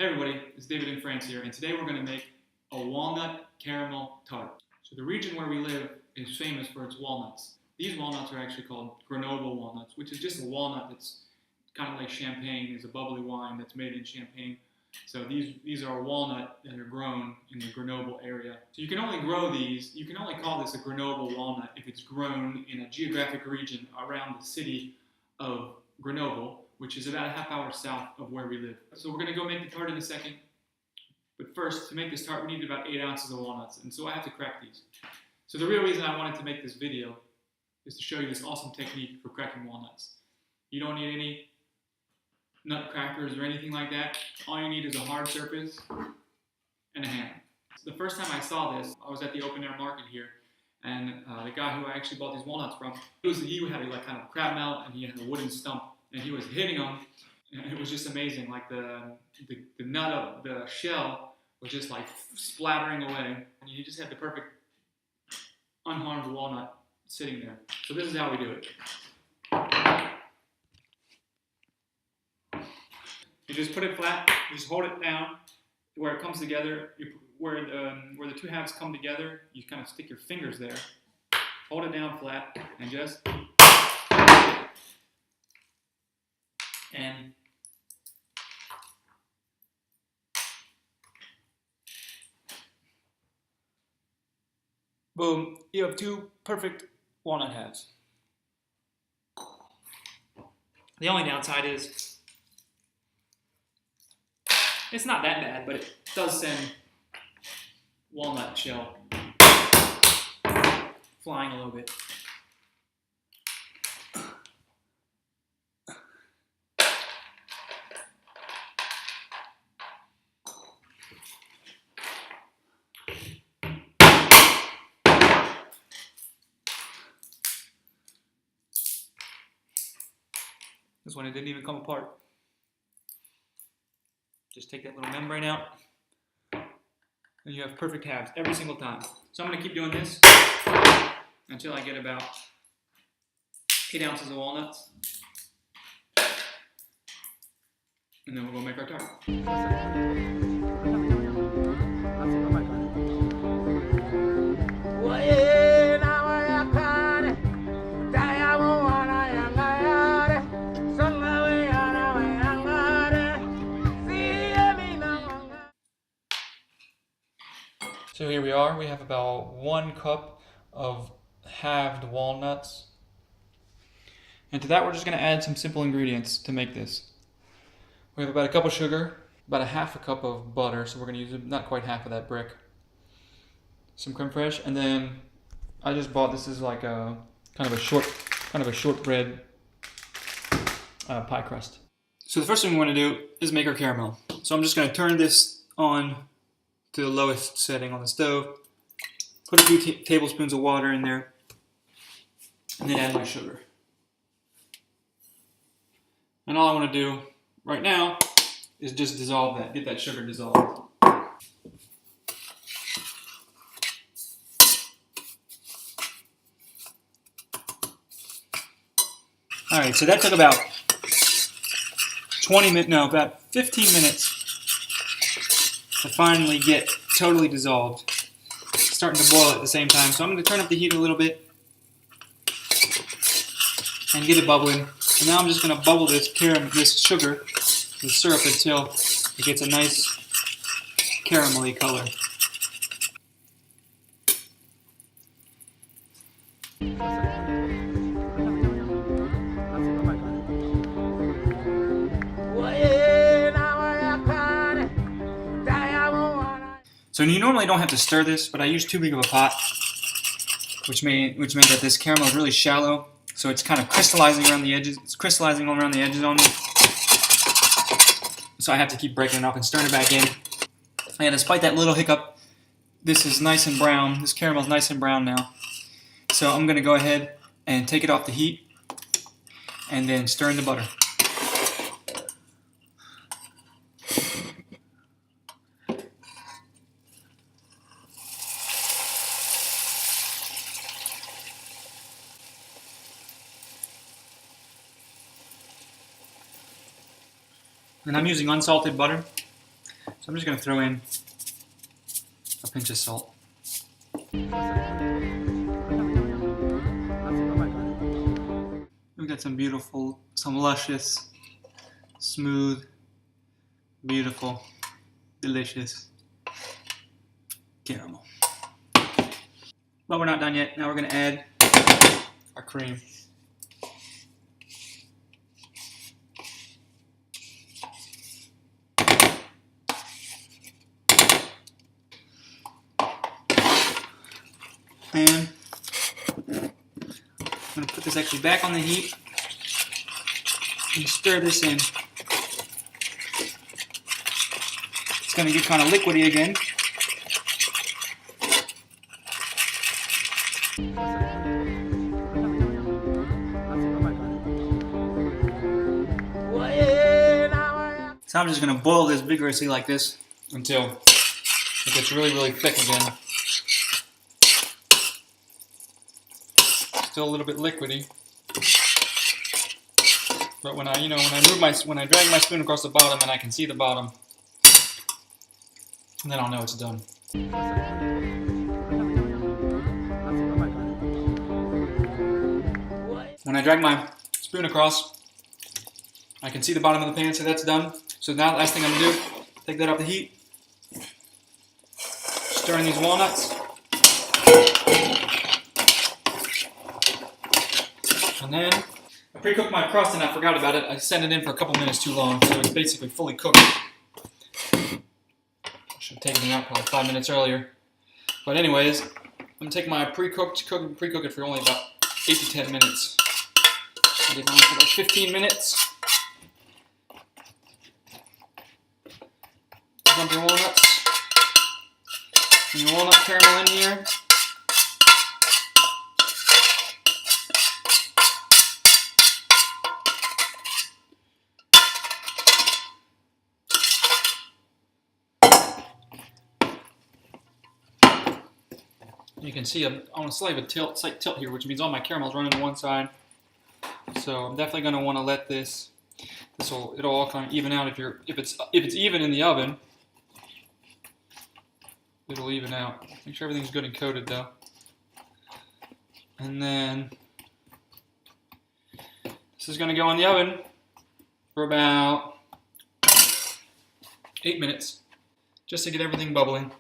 Hey everybody, it's David in France here, and today we're going to make a walnut caramel tart. So the region where we live is famous for its walnuts. These walnuts are actually called Grenoble walnuts, which is just a walnut that's kind of like champagne, is a bubbly wine that's made in Champagne. So these are a walnut that are grown in the Grenoble area. So you can only grow these, you can only call this a Grenoble walnut if it's grown in a geographic region around the city of Grenoble, which is about a half hour south of where we live. So we're going to go make the tart in a second. But first, to make this tart, we need about 8 ounces of walnuts, and so I have to crack these. So the real reason I wanted to make this video is to show you this awesome technique for cracking walnuts. You don't need any nut crackers or anything like that. All you need is a hard surface and a hammer. The first time I saw this, I was at the open air market here, and the guy who I actually bought these walnuts from, he had like kind of a crab mount, and he had a wooden stump, and he was hitting them, and it was just amazing. Like the nut of the shell was just like splattering away, and you just had the perfect unharmed walnut sitting there. So this is how we do it. You just put it flat, you just hold it down where it comes together, where the two halves come together, you kind of stick your fingers there, hold it down flat, and just, and boom, you have 2 perfect walnut halves. The only downside is it's not that bad, but it does send walnut shell flying a little bit. This one, it didn't even come apart. Just take that little membrane out, and you have perfect halves every single time. So I'm going to keep doing this until I get about 8 ounces of walnuts, and then we'll go make our tart. So here we are, we have about 1 cup of halved walnuts. And to that we're just going to add some simple ingredients to make this. We have about a cup of sugar, about a half a cup of butter, so we're going to use not quite half of that brick. Some creme fraiche, and then I just bought, this is like a kind of a shortbread pie crust. So the first thing we want to do is make our caramel. So I'm just going to turn this on to the lowest setting on the stove, put a few tablespoons of water in there, and then add my sugar. And all I want to do right now is just dissolve that, get that sugar dissolved. Alright, so that took about 15 minutes to finally get totally dissolved. It's starting to boil at the same time, so I'm going to turn up the heat a little bit and get it bubbling. And now I'm just going to bubble this sugar, this syrup, until it gets a nice caramelly color. So you normally don't have to stir this, but I used too big of a pot, which meant that this caramel is really shallow, so it's kind of crystallizing around the edges. It's crystallizing all around the edges on me. So I have to keep breaking it up and stirring it back in. And despite that little hiccup, this is nice and brown. This caramel is nice and brown now. So I'm going to go ahead and take it off the heat and then stir in the butter. And I'm using unsalted butter. So I'm just going to throw in a pinch of salt. We've got some beautiful, some luscious, smooth, beautiful, delicious caramel. But we're not done yet. Now we're going to add our cream. And I'm going to put this actually back on the heat and stir this in. It's going to get kind of liquidy again. So I'm just going to boil this vigorously like this until it gets really, really thick again. Still a little bit liquidy, but when I drag my spoon across the bottom and I can see the bottom, then I'll know it's done. When I drag my spoon across, I can see the bottom of the pan, so that's done. So now the last thing I'm gonna do, take that off the heat, stir in these walnuts. And then I pre-cooked my crust and I forgot about it. I sent it in for a couple minutes too long, so it's basically fully cooked. I should have taken it out probably 5 minutes earlier. But anyways, I'm gonna take my pre-cook it for only about 8 to 10 minutes. I did mine for like 15 minutes. Dump your walnuts and your walnut caramel in here. You can see I'm on a slight tilt here, which means all my caramel's running to one side. So I'm definitely going to want to let it'll all kind of even out. If it's even in the oven, it'll even out. Make sure everything's good and coated though. And then this is going to go in the oven for about 8 minutes, just to get everything bubbling.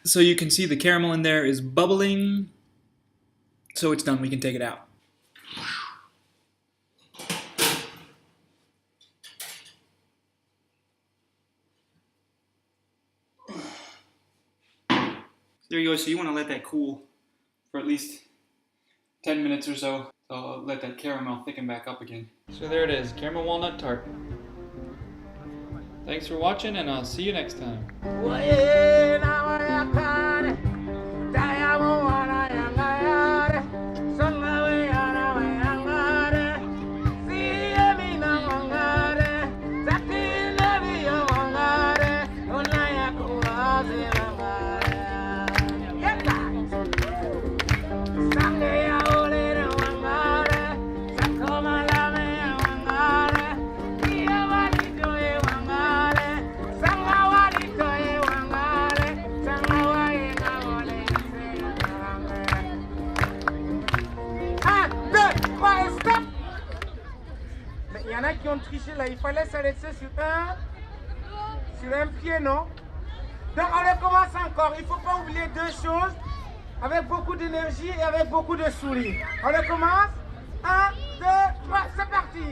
So you can see the caramel in there is bubbling. So it's done, we can take it out. There you go, so you want to let that cool for at least 10 minutes or so. So let that caramel thicken back up again. So there it is, caramel walnut tart. Thanks for watching, and I'll see you next time. Il y en a qui ont triché là, il fallait s'arrêter sur un pied, non? Donc on recommence encore, il ne faut pas oublier deux choses, avec beaucoup d'énergie et avec beaucoup de sourire. On recommence, 1, 2, 3, c'est parti!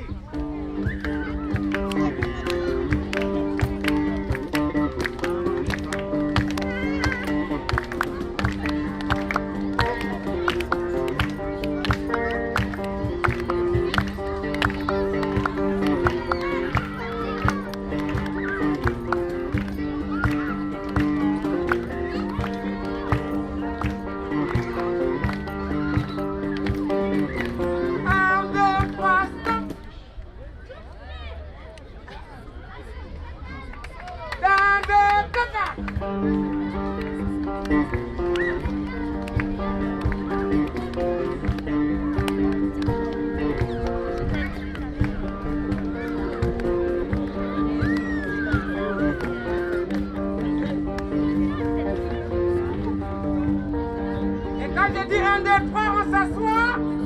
Quand je dis 1, 2, 3, on s'assoit.